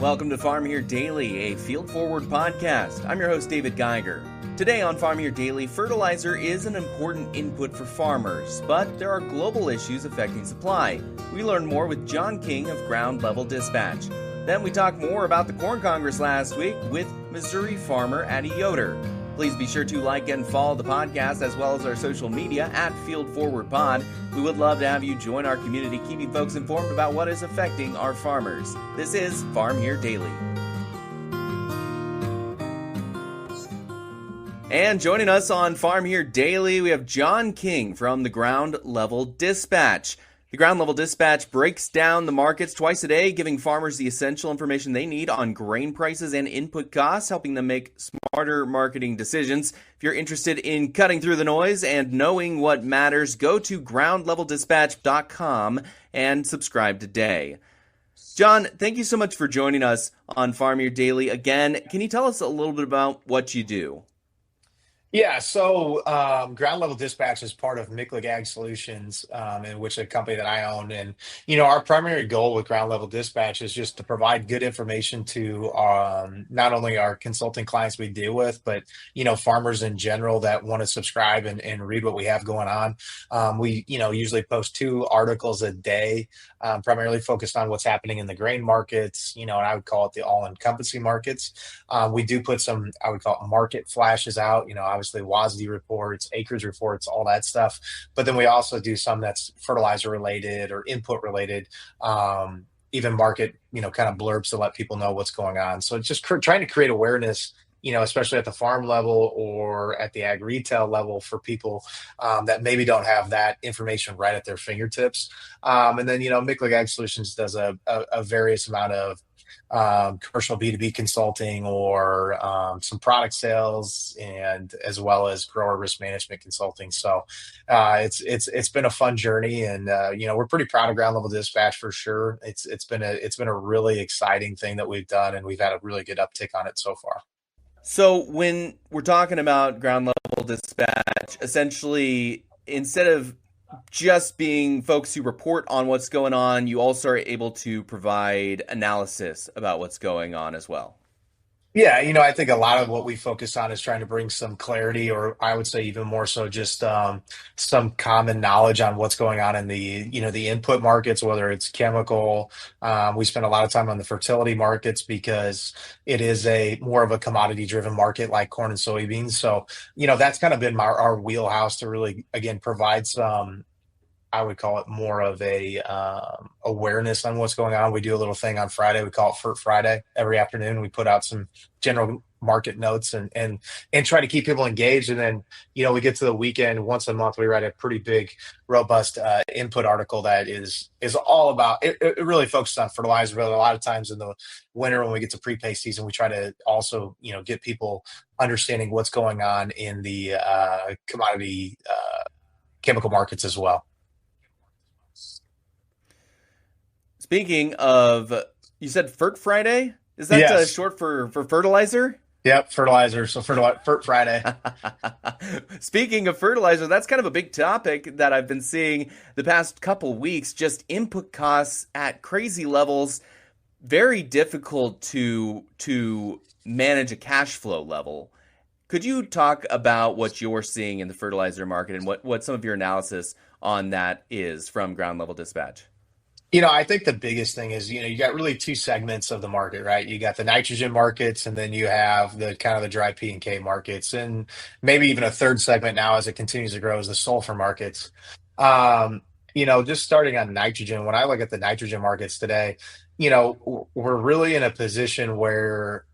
Welcome to Farm Here Daily, a field forward podcast. I'm your host, David Geiger. Today on Farm Here Daily, fertilizer is an important input for farmers, but there are global issues affecting supply. We learn more with John King of Ground Level Dispatch. Then we talk more about the Corn Congress last week with Missouri farmer Addie Yoder. Please be sure to like and follow the podcast as well as our social media at Field Forward Pod. We would love to have you join our community, keeping folks informed about what is affecting our farmers. This is Farm Here Daily. And joining us on Farm Here Daily, we have John King from the Ground Level Dispatch. The Ground Level Dispatch breaks down the markets twice a day, giving farmers the essential information they need on grain prices and input costs, helping them make smarter marketing decisions. If you're interested in cutting through the noise and knowing what matters, go to groundleveldispatch.com and subscribe today. John, thank you so much for joining us on Farm Here Daily again. Can you tell us a little bit about what you do? Yeah, so Ground Level Dispatch is part of Micklig Ag Solutions, in which a company that I own. And, our primary goal with Ground Level Dispatch is just to provide good information to not only our consulting clients we deal with, but, farmers in general that want to subscribe and read what we have going on. We, usually post 2 articles a day, primarily focused on what's happening in the grain markets, and I would call it the all-encompassing markets. We do put some, I would call it market flashes out, obviously WASDE reports, acres reports, all that stuff. But then we also do some that's fertilizer related or input related, even market, kind of blurbs to let people know what's going on. So it's just trying to create awareness, especially at the farm level or at the ag retail level for people that maybe don't have that information right at their fingertips. And then, Micklig Ag Solutions does a various amount of commercial B2B consulting or some product sales, and as well as grower risk management consulting. So it's been a fun journey, and we're pretty proud of Ground Level Dispatch for sure. It's been a really exciting thing that we've done, and we've had a really good uptick on it so far. So when we're talking about Ground Level Dispatch, essentially, instead of just being folks who report on what's going on, you also are able to provide analysis about what's going on as well. Yeah, I think a lot of what we focus on is trying to bring some clarity, or I would say even more so just some common knowledge on what's going on in the input markets, whether it's chemical. We spend a lot of time on the fertility markets because it is more of a commodity driven market like corn and soybeans. So, that's kind of been our wheelhouse to really, again, provide some, I would call it more of a awareness on what's going on. We do a little thing on Friday. We call it Fert Friday. Every afternoon, we put out some general market notes and try to keep people engaged. And then, we get to the weekend once a month. We write a pretty big, robust input article that is all about. It really focuses on fertilizer, but a lot of times in the winter when we get to prepay season, we try to also get people understanding what's going on in the commodity chemical markets as well. Speaking of, you said Fert Friday? Is that Yes. short for fertilizer? Yep, fertilizer. So Fert Friday. Speaking of fertilizer, that's kind of a big topic that I've been seeing the past couple weeks. Just input costs at crazy levels, very difficult to manage a cash flow level. Could you talk about what you're seeing in the fertilizer market and what some of your analysis on that is from Ground Level Dispatch? I think the biggest thing is, you got really 2 segments of the market, right? You got the nitrogen markets, and then you have the kind of the dry P and K markets, and maybe even a third segment now as it continues to grow is the sulfur markets. Just starting on nitrogen, when I look at the nitrogen markets today, we're really in a position where,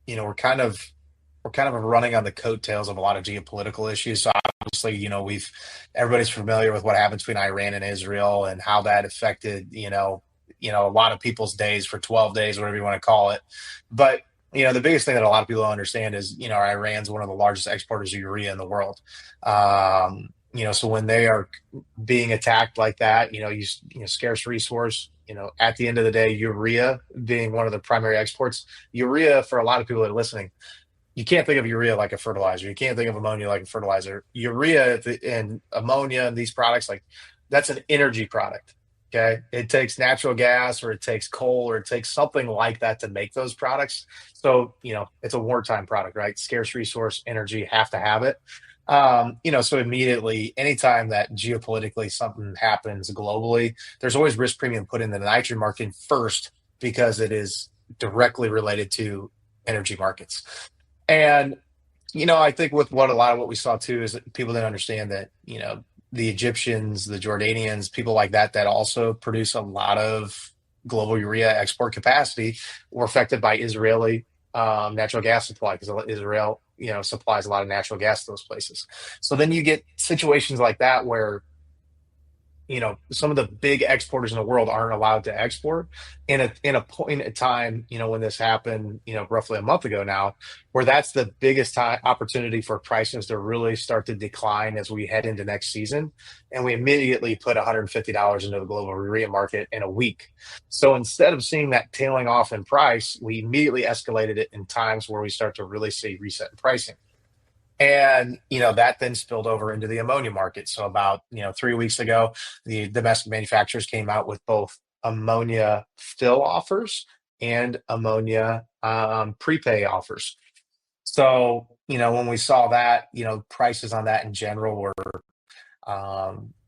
we're kind of running on the coattails of a lot of geopolitical issues. So obviously, everybody's familiar with what happened between Iran and Israel and how that affected, a lot of people's days for 12 days, whatever you want to call it. But, the biggest thing that a lot of people don't understand is, Iran's one of the largest exporters of urea in the world. So when they are being attacked like that, scarce resource, at the end of the day, urea being one of the primary exports, urea for a lot of people that are listening, you can't think of urea like a fertilizer. You can't think of ammonia like a fertilizer. Urea and ammonia and these products, like that's an energy product. Okay. It takes natural gas or it takes coal or it takes something like that to make those products. So, it's a wartime product, right? Scarce resource, energy, have to have it. So immediately, anytime that geopolitically something happens globally, there's always risk premium put in the nitrogen market first because it is directly related to energy markets. And I think with what a lot of what we saw too is that people didn't understand that, the Egyptians, the Jordanians, people like that, that also produce a lot of global urea export capacity were affected by Israeli natural gas supply because Israel, supplies a lot of natural gas to those places. So then you get situations like that where some of the big exporters in the world aren't allowed to export in a point in time, when this happened, roughly a month ago now, where that's the biggest time opportunity for prices to really start to decline as we head into next season. And we immediately put $150 into the global urea market in a week. So instead of seeing that tailing off in price, we immediately escalated it in times where we start to really see reset in pricing. And that then spilled over into the ammonia market. So about 3 weeks ago, the domestic manufacturers came out with both ammonia fill offers and ammonia prepay offers. So when we saw that, prices on that in general were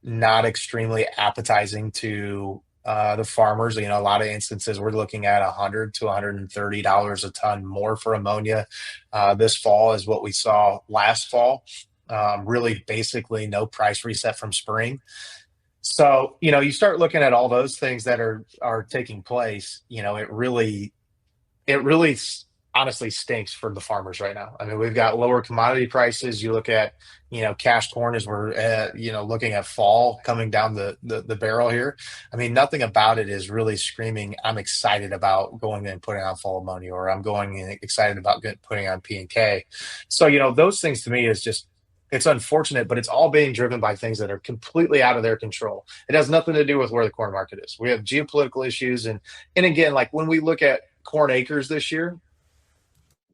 not extremely appetizing to the farmers. A lot of instances we're looking at $100 to $130 a ton more for ammonia this fall is what we saw last fall. Really, basically, no price reset from spring. So you start looking at all those things that are taking place. It really honestly stinks for the farmers right now. I mean, we've got lower commodity prices. You look at, cash corn as we're, looking at fall coming down the barrel here. I mean, nothing about it is really screaming, I'm excited about going and putting on fall ammonia, or I'm going and excited about putting on P and K. So, those things to me is just, it's unfortunate, but it's all being driven by things that are completely out of their control. It has nothing to do with where the corn market is. We have geopolitical issues. And again, like when we look at corn acres this year,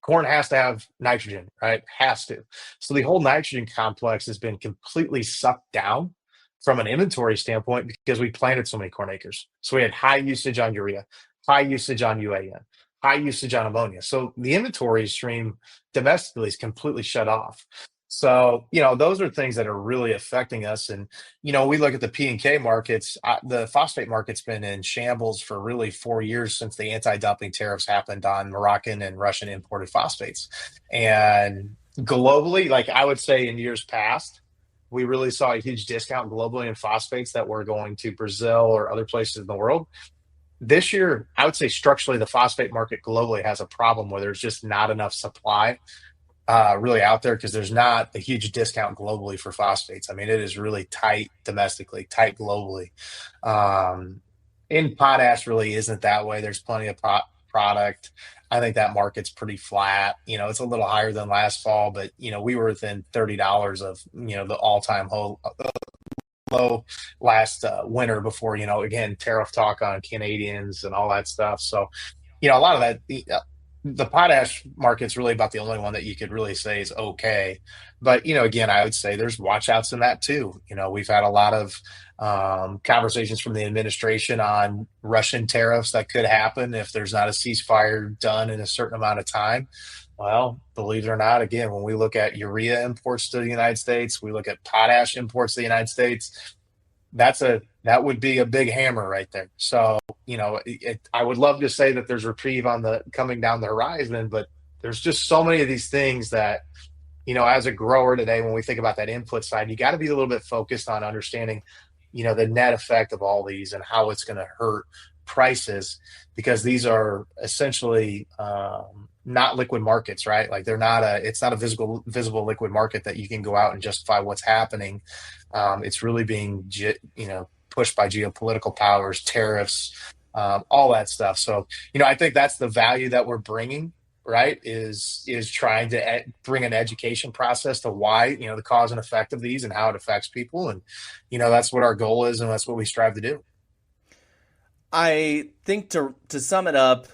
corn has to have nitrogen, right? Has to. So the whole nitrogen complex has been completely sucked down from an inventory standpoint because we planted so many corn acres. So we had high usage on urea, high usage on UAN, high usage on ammonia. So the inventory stream domestically is completely shut off. So, those are things that are really affecting us. And, we look at the P and K markets, the phosphate market's been in shambles for really 4 years since the anti-dumping tariffs happened on Moroccan and Russian imported phosphates. And globally, like I would say in years past, we really saw a huge discount globally in phosphates that were going to Brazil or other places in the world. This year, I would say structurally, the phosphate market globally has a problem where there's just not enough supply really out there because there's not a huge discount globally for phosphates. I mean, it is really tight domestically, tight globally. Um, in potash, really isn't that way. There's plenty of product. I think that market's pretty flat. It's a little higher than last fall, but we were within $30 of the all-time low last winter before again tariff talk on Canadians and all that stuff. So a lot of that the potash market's really about the only one that you could really say is okay. But again, I would say there's watch outs in that too. We've had a lot of conversations from the administration on Russian tariffs that could happen if there's not a ceasefire done in a certain amount of time. Well, believe it or not, again, when we look at urea imports to the United States, we look at potash imports to the United States, that would be a big hammer right there. So, I would love to say that there's reprieve on the coming down the horizon, but there's just so many of these things that, as a grower today, when we think about that input side, you got to be a little bit focused on understanding, the net effect of all these and how it's going to hurt prices because these are essentially not liquid markets, right? Like it's not a visible liquid market that you can go out and justify what's happening. It's really being, pushed by geopolitical powers, tariffs, all that stuff. So, I think that's the value that we're bringing, right? Is trying to bring an education process to why, the cause and effect of these and how it affects people. And, that's what our goal is. And that's what we strive to do. I think to sum it up,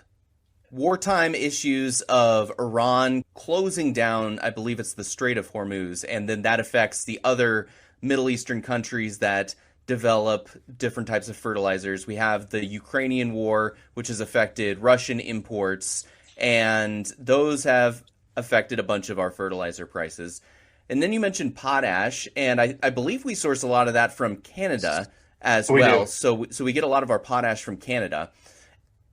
wartime issues of Iran closing down, I believe it's the Strait of Hormuz, and then that affects the other Middle Eastern countries that develop different types of fertilizers. We have the Ukrainian war, which has affected Russian imports, and those have affected a bunch of our fertilizer prices. And then you mentioned potash, and I believe we source a lot of that from Canada as We well. do. So we get a lot of our potash from Canada.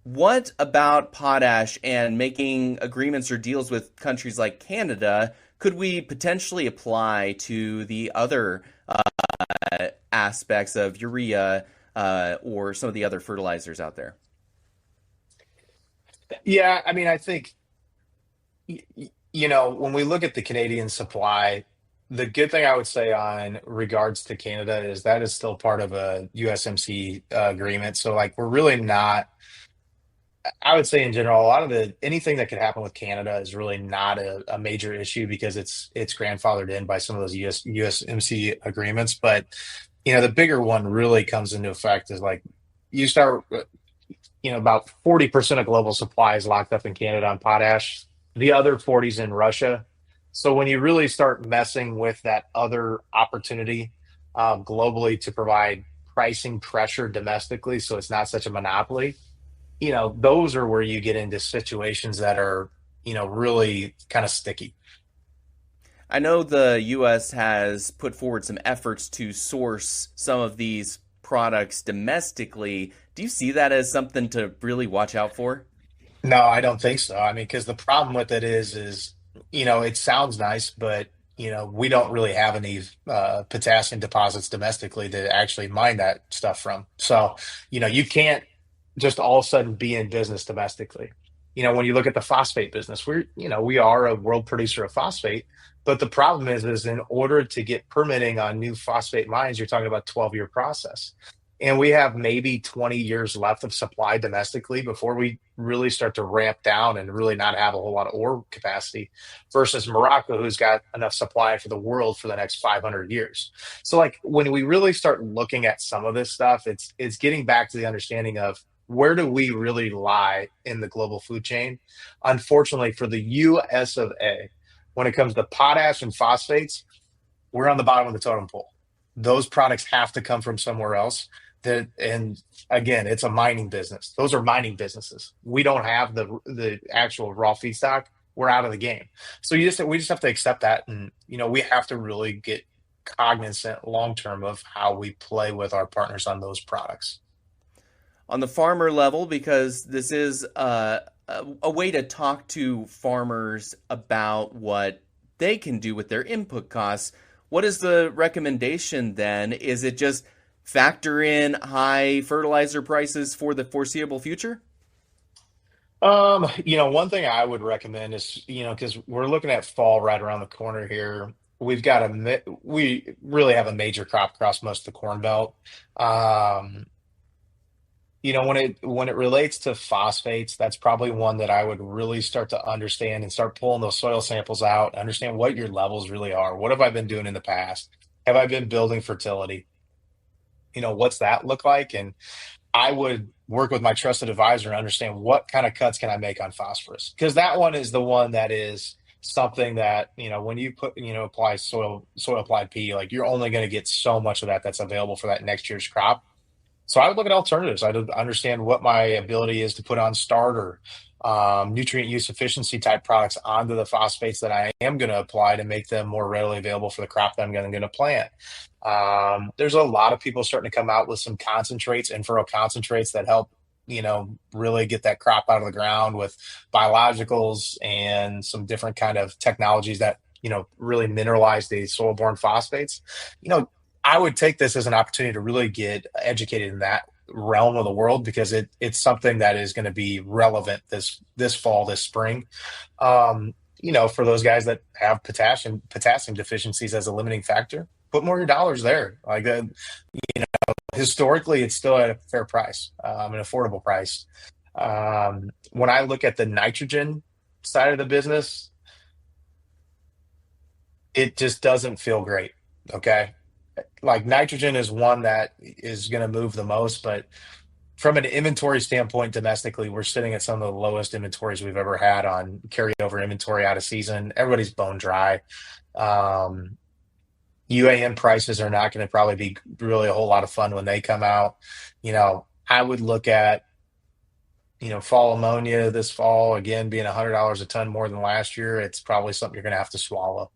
What about potash and making agreements or deals with countries like Canada could we potentially apply to the other aspects of urea or some of the other fertilizers out there? Yeah, I mean, I think when we look at the Canadian supply, the good thing I would say on regards to Canada is that is still part of a USMC agreement. So like we're really not, I would say in general, a lot of the anything that could happen with Canada is really not a major issue because it's grandfathered in by some of those USMC agreements. But the bigger one really comes into effect is like you start about 40% of global supply is locked up in Canada on potash. The other 40 is in Russia. So when you really start messing with that other opportunity globally to provide pricing pressure domestically, so it's not such a monopoly, those are where you get into situations that are, really kind of sticky. I know the U.S. has put forward some efforts to source some of these products domestically. Do you see that as something to really watch out for? No, I don't think so. I mean, because the problem with it is, it sounds nice, but we don't really have any potassium deposits domestically to actually mine that stuff from. So, you can't just all of a sudden be in business domestically. When you look at the phosphate business, we are a world producer of phosphate, but the problem is in order to get permitting on new phosphate mines, you're talking about 12-year process. And we have maybe 20 years left of supply domestically before we really start to ramp down and really not have a whole lot of ore capacity versus Morocco, who's got enough supply for the world for the next 500 years. So like when we really start looking at some of this stuff, it's getting back to the understanding of where do we really lie in the global food chain? Unfortunately, for the US of A, when it comes to potash and phosphates, we're on the bottom of the totem pole. Those products have to come from somewhere else. And again, it's a mining business. Those are mining businesses. We don't have the actual raw feedstock. We're out of the game. So we just have to accept that, and we have to really get cognizant long term of how we play with our partners on those products. On the farmer level, because this is a way to talk to farmers about what they can do with their input costs. What is the recommendation then? Is it just factor in high fertilizer prices for the foreseeable future? One thing I would recommend is, because we're looking at fall right around the corner here. We really have a major crop across most of the corn belt. Um, when it relates to phosphates, that's probably one that I would really start to understand and start pulling those soil samples out, understand what your levels really are. What have I been doing in the past? Have I been building fertility? What's that look like? And I would work with my trusted advisor and understand what kind of cuts can I make on phosphorus, because that one is the one that is something that when you apply soil applied P, like you're only going to get so much of that that's available for that next year's crop. So I would look at alternatives. I'd understand what my ability is to put on starter, nutrient use efficiency type products onto the phosphates that I am going to apply to make them more readily available for the crop that I'm going to plant. There's a lot of people starting to come out with some concentrates, in-furrow concentrates that help, really get that crop out of the ground with biologicals and some different kind of technologies that, really mineralize the soil-borne phosphates. You know, I would take this as an opportunity to really get educated in that realm of the world because it's something that is going to be relevant this fall, this spring. For those guys that have potassium deficiencies as a limiting factor, put more of your dollars there. Like historically, it's still at a fair price, an affordable price. When I look at the nitrogen side of the business, it just doesn't feel great. Okay. Like nitrogen is one that is going to move the most, but from an inventory standpoint, domestically, we're sitting at some of the lowest inventories we've ever had on carryover inventory out of season. Everybody's bone dry. Um, UAN prices are not going to probably be really a whole lot of fun when they come out. I would look at, fall ammonia this fall, again, being $100 a ton more than last year. It's probably something you're going to have to swallow.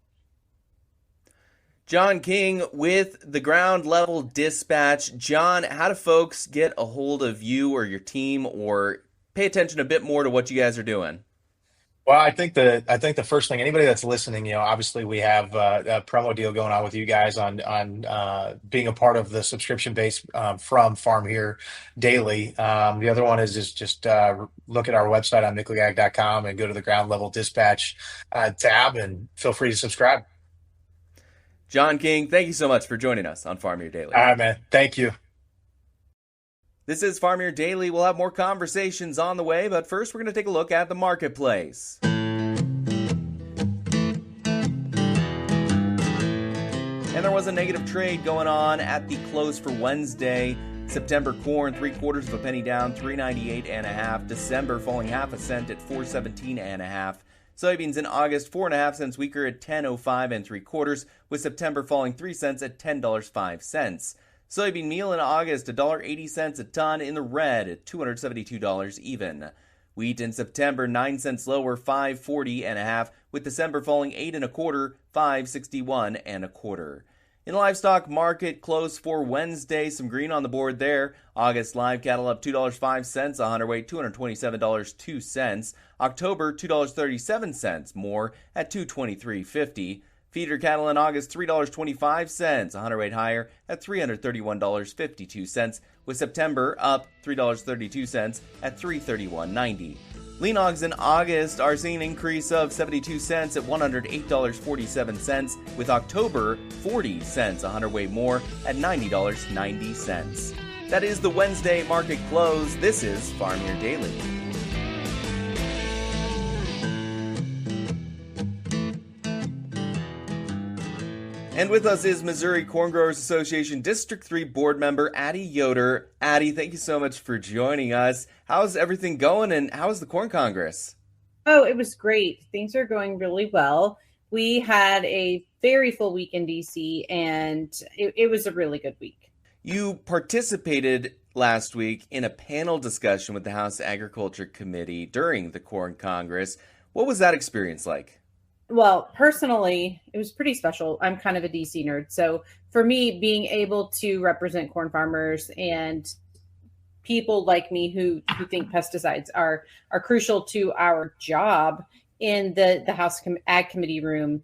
John King with the Ground Level Dispatch. John, how do folks get a hold of you or your team or pay attention a bit more to what you guys are doing? Well, I think the first thing, anybody that's listening, obviously we have a promo deal going on with you guys on being a part of the subscription base from Farm Here Daily. The other one is just look at our website on nickelgag.com and go to the Ground Level Dispatch tab and feel free to subscribe. John King, thank you so much for joining us on Farm Here Daily. All right, man. Thank you. This is Farm Here Daily. We'll have more conversations on the way, but first we're going to take a look at the marketplace. And there was a negative trade going on at the close for Wednesday. September corn, 3/4 of a penny down, 3.98 December falling half a cent at 4.17 Soybeans in August, 4.5 cents weaker at 10.05 3/4, with September falling 3 cents at $10.05. Soybean meal in August, $1.80 a ton in the red at $272 even. Wheat in September, 9 cents lower, 5.40 with December falling 8.25, 5.61 In the livestock market, close for Wednesday, some green on the board there. August live cattle up $2.05 a hundredweight, $227.02. October, $2.37 more at $223.50. Feeder cattle in August, $3.25 a hundredweight higher at $331.52, with September up $3.32 at $331.90. Lean hogs in August are seeing an increase of 72 cents at $108.47, with October 40 cents a hundredweight more at $90.90. That is the Wednesday market close. This is Farm Here Daily. And with us is Missouri Corn Growers Association District 3 board member Addie Yoder. Addie, thank you so much for joining us. How's everything going, and how is the Corn Congress? Oh, it was great. Things are going really well. We had a very full week in D.C., and it was a really good week. You participated last week in a panel discussion with the House Agriculture Committee during the Corn Congress. What was that experience like? Well, personally, it was pretty special. I'm kind of a DC nerd. So for me, being able to represent corn farmers and people like me who think pesticides are crucial to our job in the House Ag Committee room,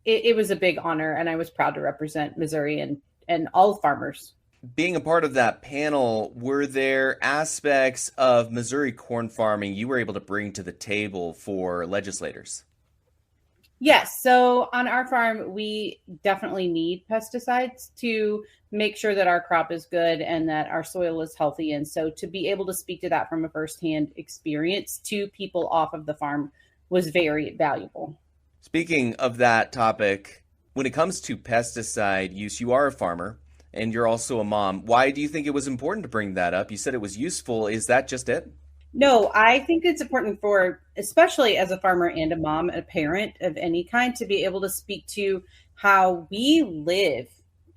it was a big honor, and I was proud to represent Missouri and all farmers. Being a part of that panel, were there aspects of Missouri corn farming you were able to bring to the table for legislators? Yes. So on our farm, we definitely need pesticides to make sure that our crop is good and that our soil is healthy. And so to be able to speak to that from a firsthand experience to people off of the farm was very valuable. Speaking of that topic, when it comes to pesticide use, you are a farmer and you're also a mom. Why do you think it was important to bring that up? You said it was useful. Is that just it? No, I think it's important for, especially as a farmer and a mom, a parent of any kind, to be able to speak to how we live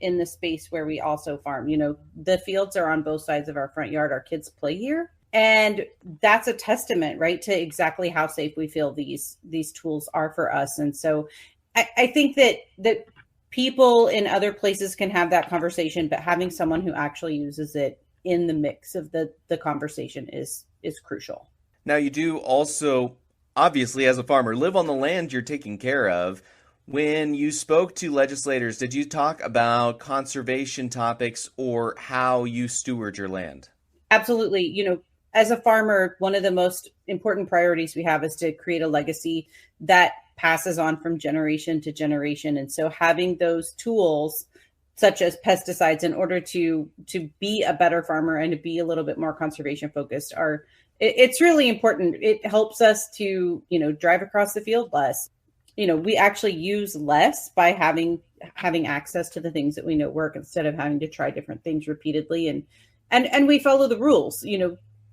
in the space where we also farm. You know, the fields are on both sides of our front yard. Our kids play here. And that's a testament, right, to exactly how safe we feel these tools are for us. And so I think that people in other places can have that conversation, but having someone who actually uses it in the mix of the conversation is crucial. Now, you do also, obviously, as a farmer, live on the land you're taking care of. When you spoke to legislators, did you talk about conservation topics or how you steward your land? Absolutely. You know, as a farmer, one of the most important priorities we have is to create a legacy that passes on from generation to generation. And so having those tools such as pesticides in order to be a better farmer and to be a little bit more conservation focused it's really important. It helps us to, drive across the field less. We actually use less by having access to the things that we know work instead of having to try different things repeatedly. And we follow the rules.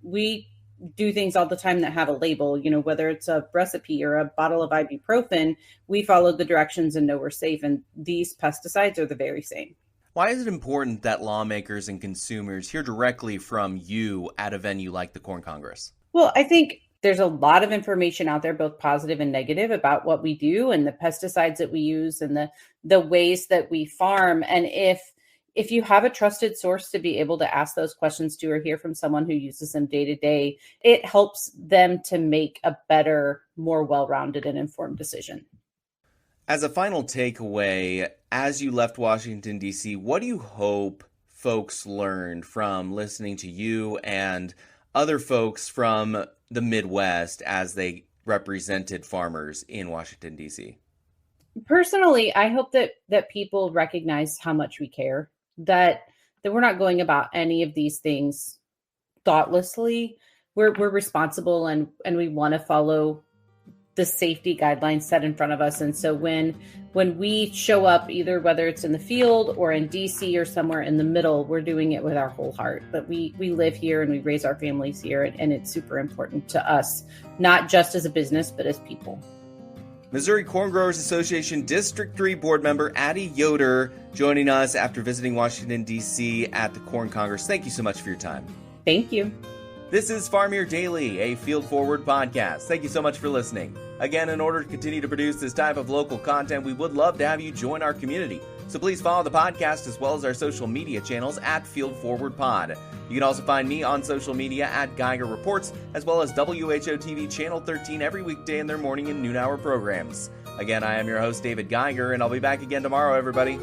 We do things all the time that have a label, whether it's a recipe or a bottle of ibuprofen, we follow the directions and know we're safe. And these pesticides are the very same. Why is it important that lawmakers and consumers hear directly from you at a venue like the Corn Congress? Well, I think there's a lot of information out there, both positive and negative, about what we do and the pesticides that we use and the ways that we farm. And if you have a trusted source to be able to ask those questions to or hear from someone who uses them day to day, it helps them to make a better, more well-rounded and informed decision. As a final takeaway, as you left Washington, D.C., what do you hope folks learned from listening to you and other folks from the Midwest as they represented farmers in Washington, D.C.? Personally, I hope that people recognize how much we care, that we're not going about any of these things thoughtlessly. We're responsible and we want to follow the safety guidelines set in front of us. And so when we show up, either whether it's in the field or in DC or somewhere in the middle, we're doing it with our whole heart. But we live here and we raise our families here, and it's super important to us, not just as a business, but as people. Missouri Corn Growers Association District 3 board member Addie Yoder joining us after visiting Washington, D.C. at the Corn Congress. Thank you so much for your time. Thank you. This is Farm Here Daily, a Field Forward podcast. Thank you so much for listening. Again, in order to continue to produce this type of local content, we would love to have you join our community. So please follow the podcast as well as our social media channels at Field Forward Pod. You can also find me on social media at Geiger Reports, as well as WHO TV Channel 13 every weekday in their morning and noon hour programs. Again, I am your host, David Geiger, and I'll be back again tomorrow, everybody.